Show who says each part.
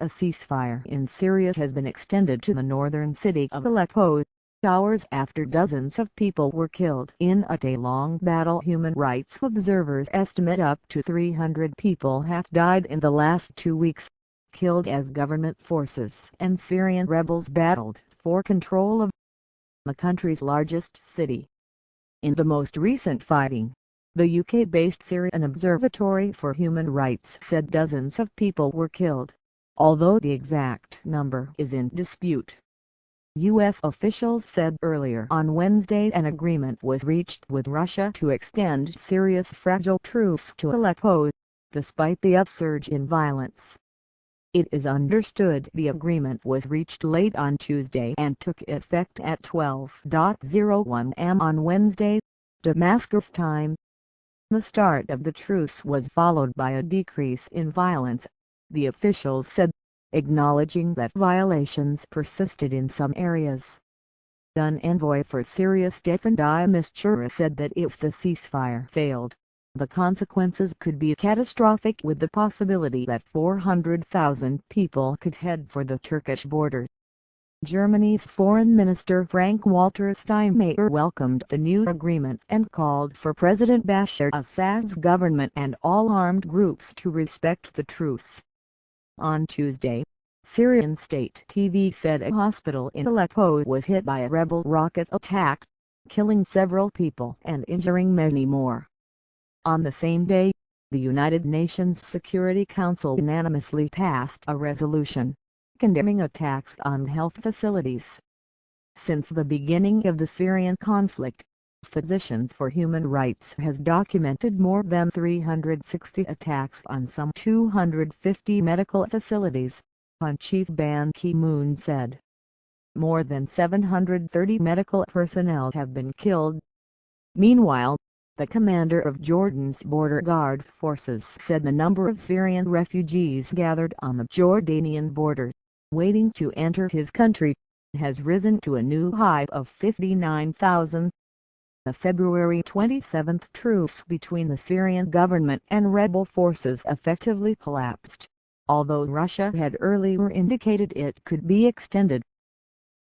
Speaker 1: A ceasefire in Syria has been extended to the northern city of Aleppo, hours after dozens of people were killed in a day-long battle. Human rights observers estimate up to 300 people have died in the last 2 weeks, killed as government forces and Syrian rebels battled for control of the country's largest city. In the most recent fighting, the UK-based Syrian Observatory for Human Rights said dozens of people were killed, although the exact number is in dispute. U.S. officials said earlier on Wednesday an agreement was reached with Russia to extend Syria's fragile truce to Aleppo, despite the upsurge in violence. It is understood the agreement was reached late on Tuesday and took effect at 12:01 am on Wednesday, Damascus time. The start of the truce was followed by a decrease in violence, the officials said, acknowledging that violations persisted in some areas. An envoy for Syria Stefan de Mistura said that if the ceasefire failed, the consequences could be catastrophic, with the possibility that 400,000 people could head for the Turkish border. Germany's Foreign Minister Frank-Walter Steinmeier welcomed the new agreement and called for President Bashar Assad's government and all armed groups to respect the truce. On Tuesday, Syrian state TV said a hospital in Aleppo was hit by a rebel rocket attack, killing several people and injuring many more. On the same day, the United Nations Security Council unanimously passed a resolution condemning attacks on health facilities. Since the beginning of the Syrian conflict, Physicians for Human Rights has documented more than 360 attacks on some 250 medical facilities, Chief Ban Ki-moon said. More than 730 medical personnel have been killed. Meanwhile, the commander of Jordan's border guard forces said the number of Syrian refugees gathered on the Jordanian border, waiting to enter his country, has risen to a new high of 59,000. The February 27 truce between the Syrian government and rebel forces effectively collapsed, although Russia had earlier indicated it could be extended.